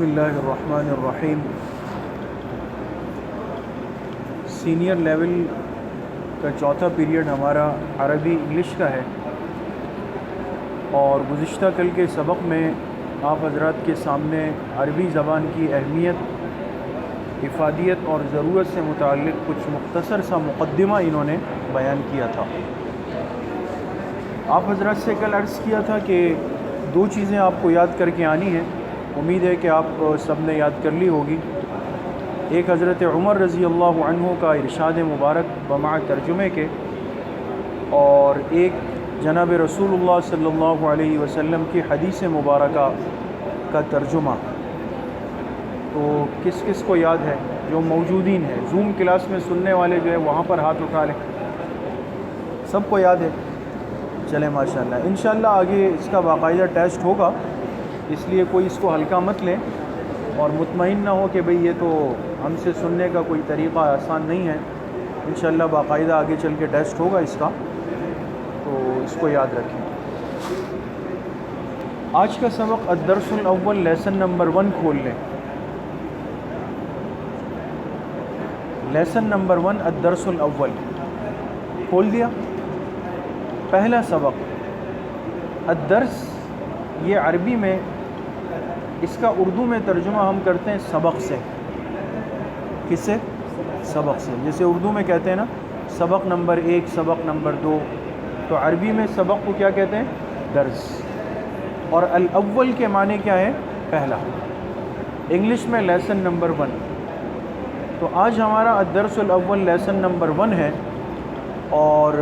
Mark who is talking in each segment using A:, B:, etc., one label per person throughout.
A: بسم اللہ الرحمن الرحیم۔ سینئر لیول کا چوتھا پیریڈ ہمارا عربی انگلش کا ہے، اور گزشتہ کل کے سبق میں آپ حضرات کے سامنے عربی زبان کی اہمیت، افادیت اور ضرورت سے متعلق کچھ مختصر سا مقدمہ انہوں نے بیان کیا تھا۔ آپ حضرات سے کل عرض کیا تھا کہ دو چیزیں آپ کو یاد کر کے آنی ہیں، امید ہے کہ آپ سب نے یاد کر لی ہوگی۔ ایک حضرت عمر رضی اللہ عنہ کا ارشاد مبارک بمع ترجمے کے، اور ایک جناب رسول اللہ صلی اللہ علیہ وسلم کی حدیث مبارکہ کا ترجمہ۔ تو کس کس کو یاد ہے؟ جو موجودین ہیں زوم کلاس میں سننے والے جو ہے وہاں پر ہاتھ اٹھا لیں۔ سب کو یاد ہے؟ چلیں ماشاءاللہ، انشاءاللہ آگے اس کا باقاعدہ ٹیسٹ ہوگا، اس لیے کوئی اس کو ہلکا مت لیں اور مطمئن نہ ہو کہ بھئی یہ تو ہم سے سننے کا کوئی طریقہ آسان نہیں ہے۔ انشاءاللہ باقاعدہ آگے چل کے ٹیسٹ ہوگا اس کا، تو اس کو یاد رکھیں۔ آج کا سبق الدرس الاول لیسن نمبر 1 کھول لیں۔ لیسن نمبر 1 الدرس الاول کھول دیا۔ پہلا سبق الدرس، یہ عربی میں اس کا اردو میں ترجمہ ہم کرتے ہیں سبق سے۔ کس سے؟ سبق سے۔ جیسے اردو میں کہتے ہیں نا سبق نمبر 1، سبق نمبر 2، تو عربی میں سبق کو کیا کہتے ہیں؟ درس۔ اور الاول کے معنی کیا ہے؟ پہلا۔ انگلش میں لیسن نمبر 1۔ تو آج ہمارا الدرس الاول لیسن نمبر 1 ہے، اور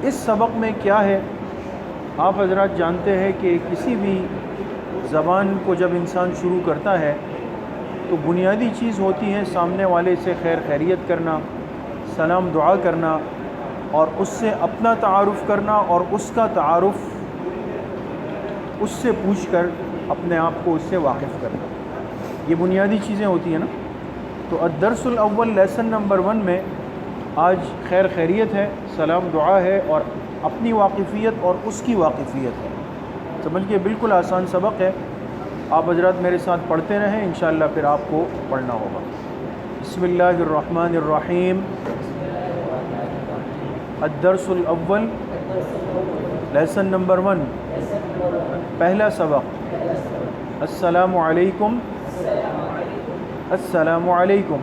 A: اس سبق میں کیا ہے؟ آپ حضرات جانتے ہیں کہ کسی بھی زبان کو جب انسان شروع کرتا ہے تو بنیادی چیز ہوتی ہے سامنے والے سے خیر خیریت کرنا، سلام دعا کرنا، اور اس سے اپنا تعارف کرنا، اور اس کا تعارف اس سے پوچھ کر اپنے آپ کو اس سے واقف کرنا۔ یہ بنیادی چیزیں ہوتی ہیں نا۔ تو الدرس الاول لیسن نمبر 1 میں آج خیر خیریت ہے، سلام دعا ہے، اور اپنی واقفیت اور اس کی واقفیت ہے۔ سمجھ کے بالکل آسان سبق ہے۔ آپ حضرات میرے ساتھ پڑھتے رہیں، انشاءاللہ پھر آپ کو پڑھنا ہوگا۔ بسم اللہ الرحمن الرحیم۔ الدرس الاول لیسن نمبر 1، پہلا سبق۔ السلام علیکم، السلام علیکم،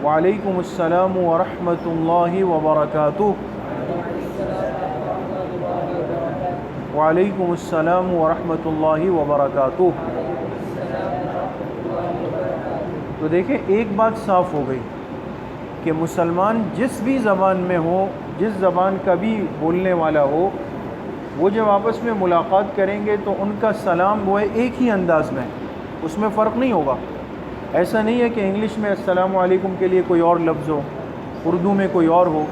A: وعلیکم السلام ورحمۃ اللہ وبرکاتہ، وعلیکم السلام ورحمۃ اللہ وبرکاتہ۔ تو دیکھیں ایک بات صاف ہو گئی کہ مسلمان جس بھی زبان میں ہو، جس زبان کا بھی بولنے والا ہو، وہ جب آپس میں ملاقات کریں گے تو ان کا سلام وہ ہے ایک ہی انداز میں، اس میں فرق نہیں ہوگا۔ ایسا نہیں ہے کہ انگلش میں السلام علیکم کے لیے کوئی اور لفظ ہو، اردو میں کوئی اور ہو۔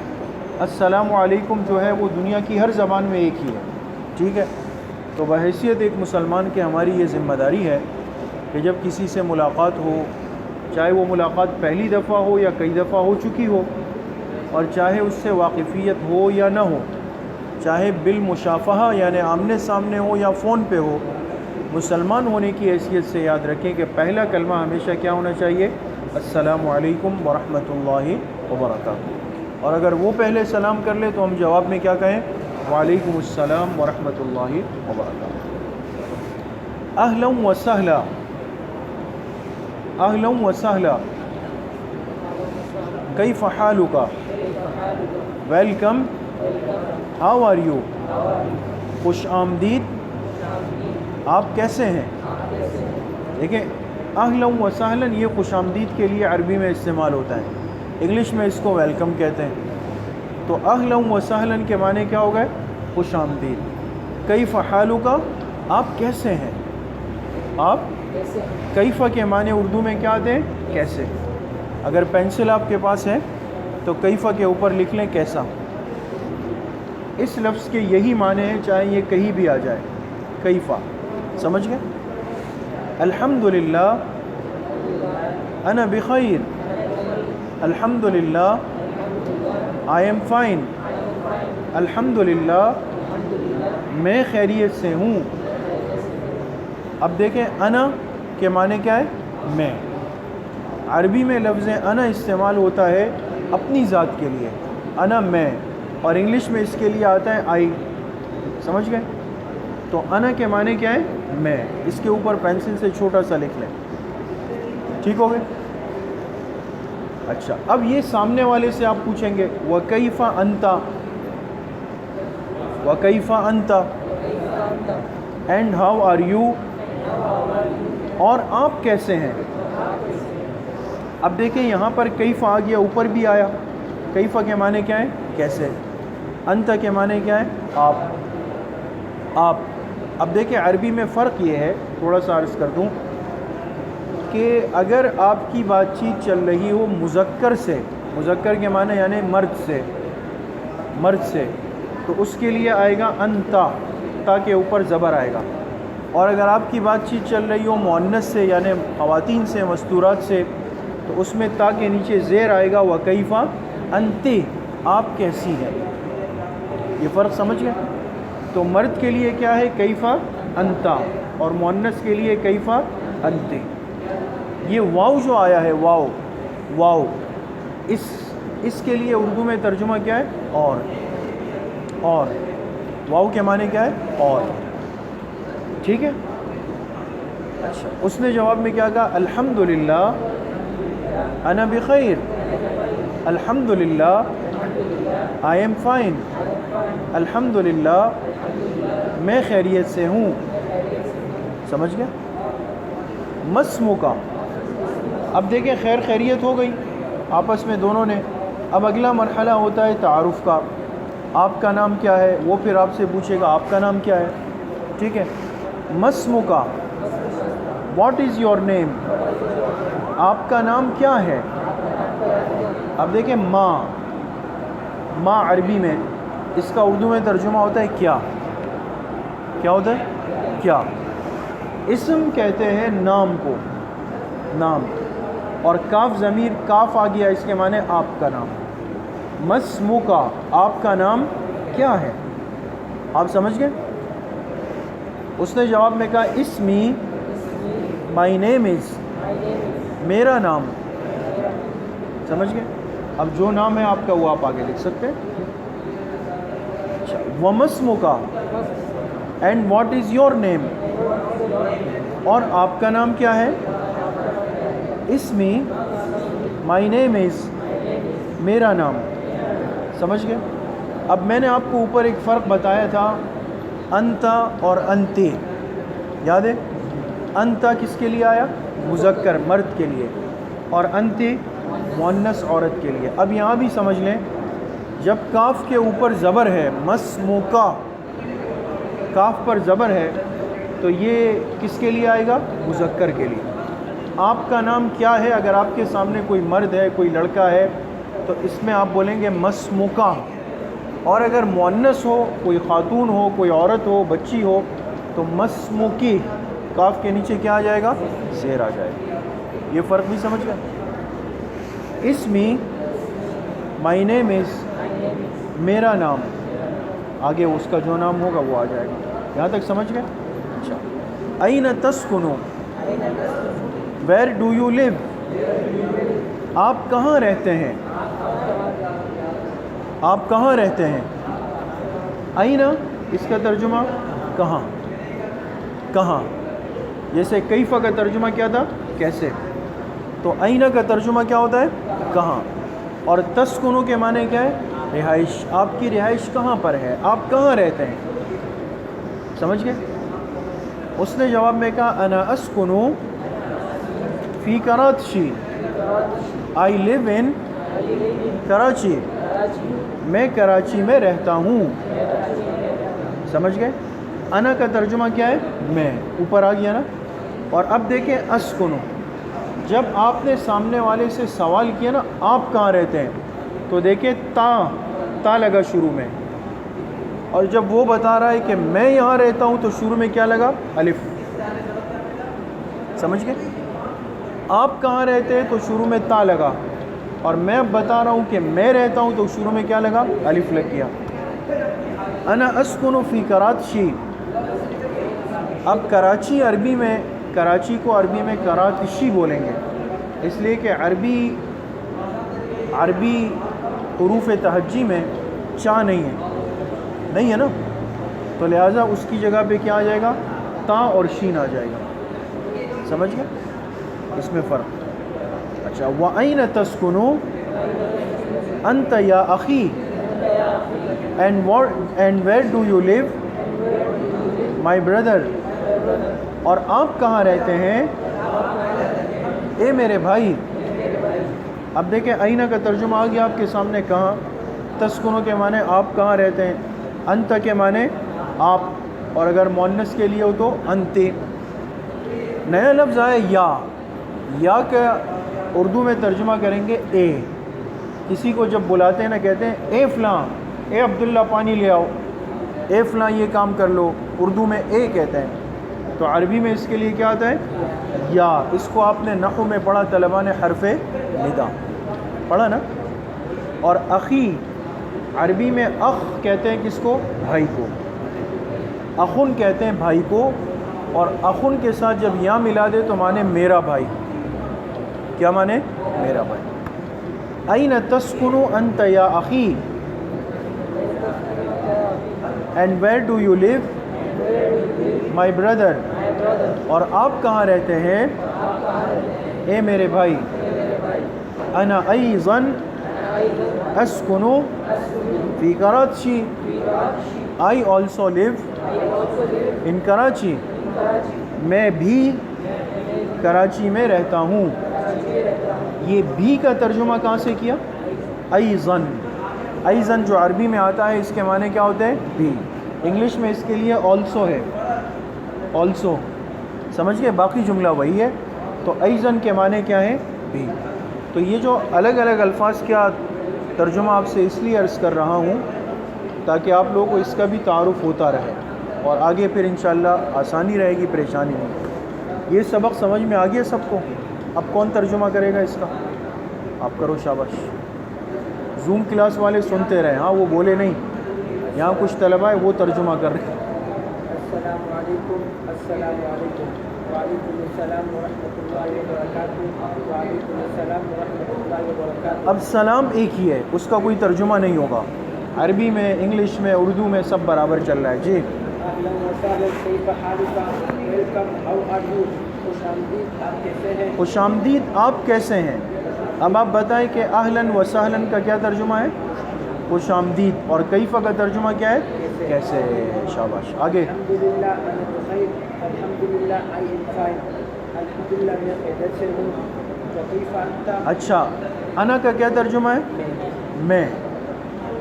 A: السلام علیکم جو ہے وہ دنیا کی ہر زبان میں ایک ہی ہے، ٹھیک ہے؟ تو بحیثیت ایک مسلمان کے ہماری یہ ذمہ داری ہے کہ جب کسی سے ملاقات ہو، چاہے وہ ملاقات پہلی دفعہ ہو یا کئی دفعہ ہو چکی ہو، اور چاہے اس سے واقفیت ہو یا نہ ہو، چاہے بالمشافہہ یعنی آمنے سامنے ہو یا فون پہ ہو، مسلمان ہونے کی حیثیت سے یاد رکھیں کہ پہلا کلمہ ہمیشہ کیا ہونا چاہیے؟ السلام علیکم ورحمۃ اللہ وبرکاتہ۔ اور اگر وہ پہلے سلام کر لے تو ہم جواب میں کیا کہیں؟ وعلیکم السلام ورحمۃ اللہ وبرکاتہ۔ اہلا وسہلا، اہلا وسہلا، کیف حالک، ویلکم، ہاؤ آر یو، خوش آمدید، آپ کیسے ہیں؟ دیکھیں اہلا وسہلا یہ خوش آمدید کے لیے عربی میں استعمال ہوتا ہے، انگلش میں اس کو ویلکم کہتے ہیں۔ تو اہلا وسہلا کے معنی کیا ہو گئے؟ خوش آمدید۔ کیف حالک، آپ کیسے ہیں؟ آپ کیف کے معنی اردو میں کیا آتے ہیں؟ کیسے۔ اگر پینسل آپ کے پاس ہے تو کیف کے اوپر لکھ لیں کیسا۔ اس لفظ کے یہی معنی ہیں، چاہے یہ کہیں بھی آ جائے، کیف۔ سمجھ گئے؟ الحمدللہ انا بخیر، الحمدللہ آئی ایم فائن، الحمدللہ میں خیریت سے ہوں۔ اب دیکھیں انا کے معنی کیا ہے؟ میں. عربی میں لفظ انا استعمال ہوتا ہے اپنی ذات کے لیے، انا میں، اور انگلش میں اس کے لیے آتا ہے آئی. سمجھ گئے؟ تو انا کے معنی کیا ہے؟ میں. اس کے اوپر پینسل سے چھوٹا سا لکھ لیں. ٹھیک ہو گئے؟ اچھا، اب یہ سامنے والے سے آپ پوچھیں گے وَكَيْفَ أَنْتَ، وَكَيْفَ أَنْتَ، اینڈ ہاؤ آر یو، اور آپ کیسے ہیں. اب دیکھیں یہاں پر کیف آ گیا، اوپر بھی آیا. کیفہ کے معنی کیا ہے؟ کیسے. انت کے معنی کیا ہے؟ آپ. اب دیکھیں عربی میں فرق یہ ہے، تھوڑا سا عرض کر دوں کہ اگر آپ کی بات چیت چل رہی ہو مذکر سے، مذکر کے معنی یعنی مرد سے، تو اس کے لیے آئے گا انتا، تا کے اوپر زبر آئے گا. اور اگر آپ کی بات چیت چل رہی ہو مؤنث سے یعنی خواتین سے، مستورات سے، تو اس میں تا کے نیچے زیر آئے گا وَكَيْفَ أَنْتِ، آپ کیسی ہیں. یہ فرق سمجھ گئے؟ تو مرد کے لیے کیا ہے؟ کیفہ انتا، اور مؤنث کے لیے کیفہ انتی. یہ واو جو آیا ہے، واو اس کے لیے اردو میں ترجمہ کیا ہے؟ اور. واو کے معنی کیا ہے؟ اور. ٹھیک ہے. اچھا، اس نے جواب میں کیا کہا؟ الحمدللہ انا بخیر، الحمدللہ آئی ایم فائن، الحمدللہ میں خیریت سے ہوں. سمجھ گیا؟ مسمو کا، اب دیکھیں خیر خیریت ہو گئی آپس میں دونوں نے. اب اگلا مرحلہ ہوتا ہے تعارف کا. آپ کا نام کیا ہے؟ وہ پھر آپ سے پوچھے گا آپ کا نام کیا ہے. ٹھیک ہے. مسمو کا، واٹ از یور نیم، آپ کا نام کیا ہے. اب دیکھیں ماں عربی میں اس کا اردو میں ترجمہ ہوتا ہے کیا ہوتا ہے؟ کیا. اسم کہتے ہیں نام کو، نام، اور کاف ضمیر کاف آ گیا، اس کے معنی آپ کا نام. مسمو کا، آپ کا نام کیا ہے. آپ سمجھ گئے؟ اس نے جواب میں کہا اسمی، مائی نیم از، میرا نام. سمجھ گئے؟ اب جو نام ہے آپ کا وہ آپ آگے لکھ سکتے ہیں. وَمَسْمُ کا، and what is your name, اور آپ کا نام کیا ہے. اسمی، مائی نیم از، میرا نام. سمجھ گئے؟ اب میں نے آپ کو اوپر ایک فرق بتایا تھا، انتا اور انتی. یاد ہے؟ انتا کس کے لیے آیا؟ مذکر، مرد کے لیے، اور انتی مؤنث عورت کے لیے. اب یہاں بھی سمجھ لیں، جب کاف کے اوپر زبر ہے، مسموکا، کاف پر زبر ہے، تو یہ کس کے لیے آئے گا؟ مذکر کے لیے. آپ کا نام کیا ہے؟ اگر آپ کے سامنے کوئی مرد ہے، کوئی لڑکا ہے، تو اس میں آپ بولیں گے مسموکا. اور اگر مؤنث ہو، کوئی خاتون ہو، کوئی عورت ہو، بچی ہو، تو مسموکی، کاف کے نیچے کیا آ جائے گا؟ زیر آ جائے گا. یہ فرق بھی سمجھ گئے؟ اسمی، مائی نیم از، میرا نام، آگے اس کا جو نام ہوگا وہ آ جائے گا. یہاں تک سمجھ گئے؟ اچھا. این تسکنو، ویئر ڈو یو لیو، آپ کہاں رہتے ہیں، آپ کہاں رہتے ہیں. این، اس کا ترجمہ کہاں، کہاں. جیسے کیفہ کا ترجمہ کیا تھا؟ کیسے. تو این کا ترجمہ کیا ہوتا ہے؟ کہاں. اور تسکنو کے معنی کیا ہے؟ رہائش. آپ کی رہائش کہاں پر ہے، آپ کہاں رہتے ہیں. سمجھ گئے؟ اس نے جواب میں کہا انا اسکنو فی کراچی، آئی لیو ان کراچی، میں کراچی میں رہتا ہوں. سمجھ گئے؟ انا کا ترجمہ کیا ہے؟ میں. اوپر آ گیا نا. اور اب دیکھیں اسکنو، جب آپ نے سامنے والے سے سوال کیا نا آپ کہاں رہتے ہیں، تو دیکھیں تا لگا شروع میں. اور جب وہ بتا رہا ہے کہ میں یہاں رہتا ہوں، تو شروع میں کیا لگا؟ الف. سمجھ گئے؟ آپ کہاں رہتے ہیں تو شروع میں تا لگا، اور میں اب بتا رہا ہوں کہ میں رہتا ہوں، تو شروع میں کیا لگا؟ الف لگ گیا. انا اسکنو فی کراچی. اب کراچی عربی میں کراچی کو عربی میں کراتشی بولیں گے، اس لیے کہ عربی حروف تہجی میں چا نہیں ہے نا، تو لہٰذا اس کی جگہ پہ کیا آ جائے گا؟ تا اور شین آ جائے گا. سمجھ گئے اس میں فرق؟ اچھا، وَأَيْنَ تَسْكُنُ أَنْتَ يَا أَخِي and where do you live my brother، اور آپ کہاں رہتے ہیں اے میرے بھائی. اب دیکھیں آئینہ کا ترجمہ آ گیا آپ کے سامنے. کہاں؟ تسکنو کے معنی آپ کہاں رہتے ہیں، انت کے معنی آپ، اور اگر مؤنث کے لیے ہو تو انتے. نیا لفظ آیا یا کا اردو میں ترجمہ کریں گے اے. کسی کو جب بلاتے ہیں نا کہتے ہیں اے فلاں، اے عبداللہ پانی لے آؤ، اے فلاں یہ کام کر لو، اردو میں اے کہتے ہیں. تو عربی میں اس کے لیے کیا آتا ہے؟ یا. اس کو آپ نے نحو میں پڑھا، طلبہ نے حرف ندا پڑھا نا. اور اخی عربی میں اخ کہتے ہیں کس کو؟ بھائی کو. اخن کہتے ہیں بھائی کو، اور اخن کے ساتھ جب یا ملا دے تو مانے میرا بھائی. کیا مانے؟ میرا بھائی. این تسکن انت یا اخی and where do you live my brother, اور آپ کہاں رہتے ہیں اے میرے بھائی. انا ایضا اسکن فی کراچی، آئی آلسو لیو ان کراچی، میں بھی کراچی میں رہتا ہوں. یہ بھی کا ترجمہ کہاں سے کیا؟ ایضاً. ایضاً جو عربی میں آتا ہے اس کے معنی کیا ہوتے ہیں؟ بھی. انگلش میں اس کے لیے آلسو ہے، آلسو. سمجھ گئے؟ باقی جملہ وہی ہے. تو ایضاً کے معنی کیا ہے؟ بھی. تو یہ جو الگ الگ الفاظ کا ترجمہ آپ سے اس لیے عرض کر رہا ہوں تاکہ آپ لوگوں کو اس کا بھی تعارف ہوتا رہے، اور آگے پھر انشاءاللہ آسانی رہے گی، پریشانی نہیں. یہ سبق سمجھ میں آ گیا سب کو؟ اب کون ترجمہ کرے گا اس کا؟ آپ کرو، شاباش. زوم کلاس والے سنتے رہے، ہاں وہ بولے نہیں. یہاں کچھ طلبہ ہے وہ ترجمہ کر رہے ہیں.
B: السلام علیکم. السلام علیکم. وعلیکم السلام ورحمۃ اللہ وبرکاتہ. وعلیکم السلام ورحمۃ اللہ وبرکاتہ.
A: اب سلام ایک ہی ہے، اس کا کوئی ترجمہ نہیں ہوگا. عربی میں، انگلش میں، اردو میں سب برابر چل رہا ہے. جی.
B: اہلا وسہلا، کیف حالک، ویلکم، ہاؤ آر یو. خوش آمدید، آپ کیسے ہیں؟
A: خوش آمدید، آپ کیسے ہیں؟ اب آپ بتائیں کہ اہلاً و سہلاً کا کیا ترجمہ ہے؟ خوش آمدید. اور کیفہ کا ترجمہ کیا ہے؟ کیسے. شاباش. آگے.
B: الحمدللہ انا بخیر. الحمدللہ آئی ایم فائن. الحمدللہ میں خیریت سے ہوں. وکیف انت.
A: اچھا، انا کا کیا ترجمہ ہے؟ میں.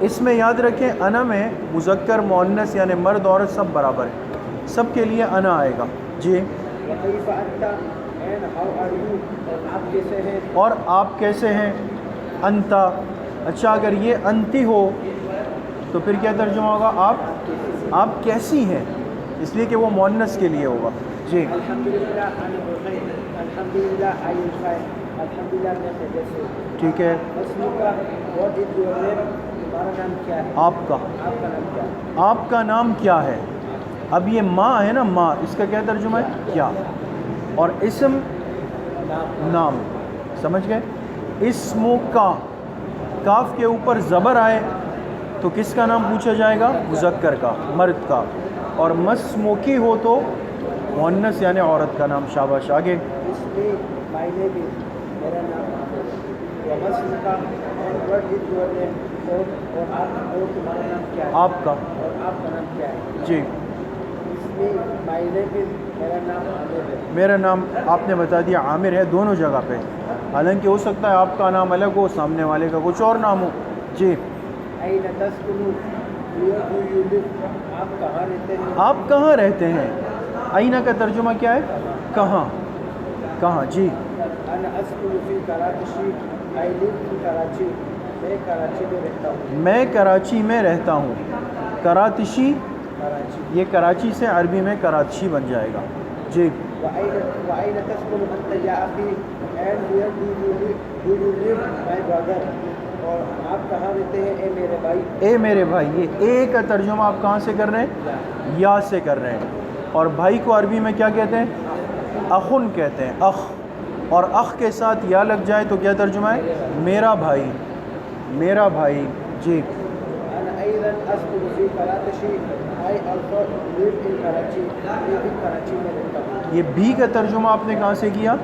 A: اس میں یاد رکھیں انا میں مذکر مؤنث یعنی مرد عورت سب برابر ہے، سب کے لیے انا آئے گا. جی.
B: وکیف انت اینڈ ہاؤ آر یو، اور آپ کیسے ہیں؟
A: اور آپ کیسے ہیں؟ انتا. اچھا، اگر یہ انتی ہو تو پھر کیا ترجمہ ہوگا؟ آپ کیسی ہیں، اس لیے کہ وہ مؤنث کے لیے ہوگا. جی.
B: الحمدللہ انا بخیر. الحمدللہ آئی ایم فائن. الحمدللہ میں خیریت سے ہوں.
A: ٹھیک ہے.
B: اسم کا واٹ از یور نیم، تمہارا نام کیا ہے؟
A: آپ کا.
B: آپ کا نام کیا ہے؟
A: آپ کا نام کیا ہے؟ اب یہ ماں ہے نا، ماں، اس کا کیا ترجمہ ہے؟ کیا. اور اسم نام. سمجھ گئے؟ اسمو کا، کاف کے اوپر زبر آئے تو کس کا نام پوچھا جائے گا؟ مذکر کا، مرد کا. اور مسموکی ہو تو مؤنث یعنی عورت کا نام. شاباش. آگے.
B: اس میں مائی نیم از، میرا نام عامر. واسم کا and what is your name, اور تمہارا نام کیا ہے؟
A: آپ کا.
B: اور آپ کا نام کیا ہے؟
A: جی.
B: اس میں مائی نیم از، میرا نام عامر ہے.
A: میرا نام آپ نے بتا دیا عامر ہے دونوں جگہ پہ، حالانکہ ہو سکتا ہے آپ کا نام الگ ہو، سامنے والے کا کچھ اور نام ہو. جی.
B: این تسکن، ویئر ڈو یو لیو، آپ کہاں رہتے ہیں؟
A: آپ کہاں رہتے ہیں؟ آئینہ کا ترجمہ کیا ہے؟ کہاں. کہاں. جی.
B: انا اسکن فی کراچی، آئی لیو ان کراچی، میں کراچی میں رہتا ہوں.
A: میں کراچی میں رہتا ہوں. کراتشی،
B: کراچی.
A: یہ کراچی سے عربی میں کراتشی بن جائے گا. جی.
B: وَأَيْنَ تَسْكُنُ أَنْتَ يَا أَخِي and where do you live مائی برادر، اور آپ کہاں رہتے ہیں اے میرے بھائی؟
A: اے میرے بھائی. یہ اے کا ترجمہ آپ کہاں سے کر رہے ہیں؟ یا سے کر رہے ہیں. اور بھائی کو عربی میں کیا کہتے ہیں؟ اخن کہتے ہیں، اخ، اور اخ کے ساتھ یا لگ جائے تو کیا ترجمہ ہے؟ میرا بھائی، میرا بھائی، جی۔
B: أنا أيضا أسكن في كراتشي. I also live in Karachi. یہ بھی کراچی میں رہتا ہوں۔
A: یہ بھی کا ترجمہ آپ نے کہاں سے کیا؟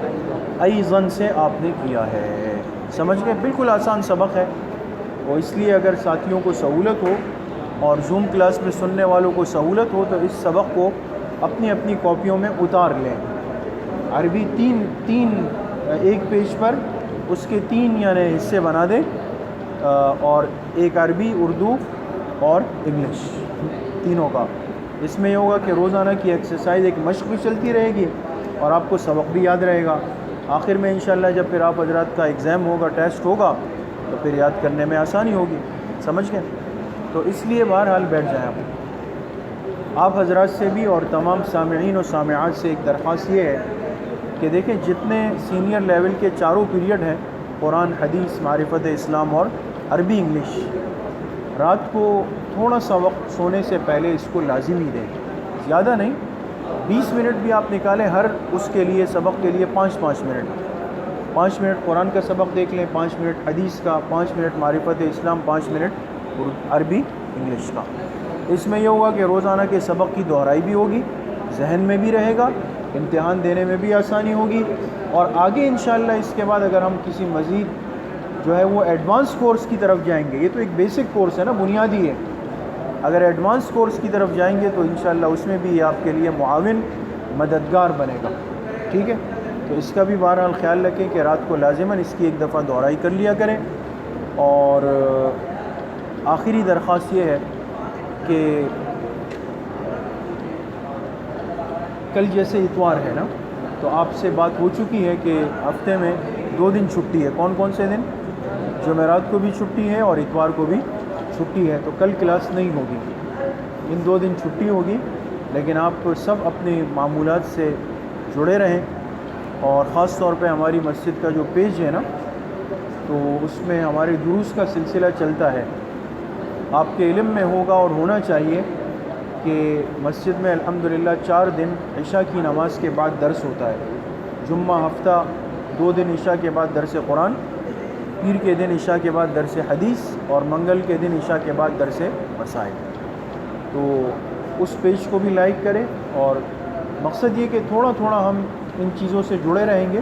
A: ایضاً سے آپ نے کیا ہے، سمجھ گئے؟ بالکل آسان سبق ہے، اور اس لیے اگر ساتھیوں کو سہولت ہو اور زوم کلاس میں سننے والوں کو سہولت ہو تو اس سبق کو اپنی اپنی کاپیوں میں اتار لیں۔ عربی تین ایک پیج پر اس کے 3 یعنی حصے بنا دیں، اور ایک عربی، اردو اور انگلش، تینوں کا۔ اس میں یہ ہوگا کہ روزانہ کی ایکسرسائز، ایک مشق بھی چلتی رہے گی اور آپ کو سبق بھی یاد رہے گا۔ آخر میں انشاءاللہ جب پھر آپ حضرات کا ایگزام ہوگا، ٹیسٹ ہوگا، تو پھر یاد کرنے میں آسانی ہوگی، سمجھ گئے؟ تو اس لیے بہرحال بیٹھ جائیں آپ حضرات سے بھی اور تمام سامعین و سامعات سے ایک درخواست یہ ہے کہ دیکھیں جتنے سینئر لیول کے چاروں پیریڈ ہیں، قرآن، حدیث، معرفت اسلام اور عربی انگلش، رات کو تھوڑا سا وقت سونے سے پہلے اس کو لازمی دیں، زیادہ نہیں، 20 منٹ بھی آپ نکالیں ہر اس کے لیے، سبق کے لیے 5 منٹ، 5 منٹ قرآن کا سبق دیکھ لیں، 5 منٹ حدیث کا، 5 منٹ معرفت اسلام، 5 منٹ عربی انگلش کا۔ اس میں یہ ہوگا کہ روزانہ کے سبق کی دہرائی بھی ہوگی، ذہن میں بھی رہے گا، امتحان دینے میں بھی آسانی ہوگی، اور آگے انشاءاللہ اس کے بعد اگر ہم کسی مزید جو ہے وہ ایڈوانس کورس کی طرف جائیں گے، یہ تو ایک بیسک کورس ہے نا، بنیادی ہے، اگر ایڈوانس کورس کی طرف جائیں گے تو انشاءاللہ اس میں بھی یہ آپ کے لیے معاون، مددگار بنے گا، ٹھیک ہے؟ تو اس کا بھی بہرحال خیال رکھیں کہ رات کو لازماً اس کی ایک دفعہ دہرائی کر لیا کریں۔ اور آخری درخواست یہ ہے کہ کل جیسے اتوار ہے نا، تو آپ سے بات ہو چکی ہے کہ ہفتے میں 2 دن چھٹی ہے۔ کون کون سے دن؟ جمعرات کو بھی چھٹی ہے اور اتوار کو بھی چھٹی ہے، تو کل کلاس نہیں ہوگی، ان 2 دن چھٹی ہوگی، لیکن آپ سب اپنے معمولات سے جڑے رہیں، اور خاص طور پہ ہماری مسجد کا جو پیج ہے نا، تو اس میں ہمارے دروس کا سلسلہ چلتا ہے، آپ کے علم میں ہوگا اور ہونا چاہیے کہ مسجد میں الحمدللہ 4 دن عشاء کی نماز کے بعد درس ہوتا ہے، جمعہ ہفتہ 2 دن عشاء کے بعد درس قرآن، پیر کے دن عشاء کے بعد درس حدیث، اور منگل کے دن عشاء کے بعد درس مسائل۔ تو اس پیج کو بھی لائک کریں، اور مقصد یہ کہ تھوڑا تھوڑا ہم ان چیزوں سے جڑے رہیں گے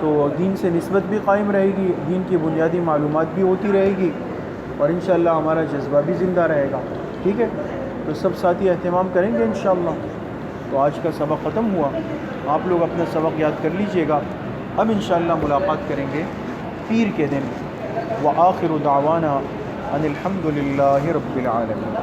A: تو دین سے نسبت بھی قائم رہے گی، دین کی بنیادی معلومات بھی ہوتی رہے گی، اور انشاءاللہ ہمارا جذبہ بھی زندہ رہے گا، ٹھیک ہے؟ تو سب ساتھی اہتمام کریں گے انشاءاللہ۔ تو آج کا سبق ختم ہوا، آپ لوگ اپنا سبق یاد کر لیجئے گا، اب انشاءاللہ ملاقات کریں گے پیر کے دن۔ وآخر دعوانا ان الحمد للہ رب العالمین۔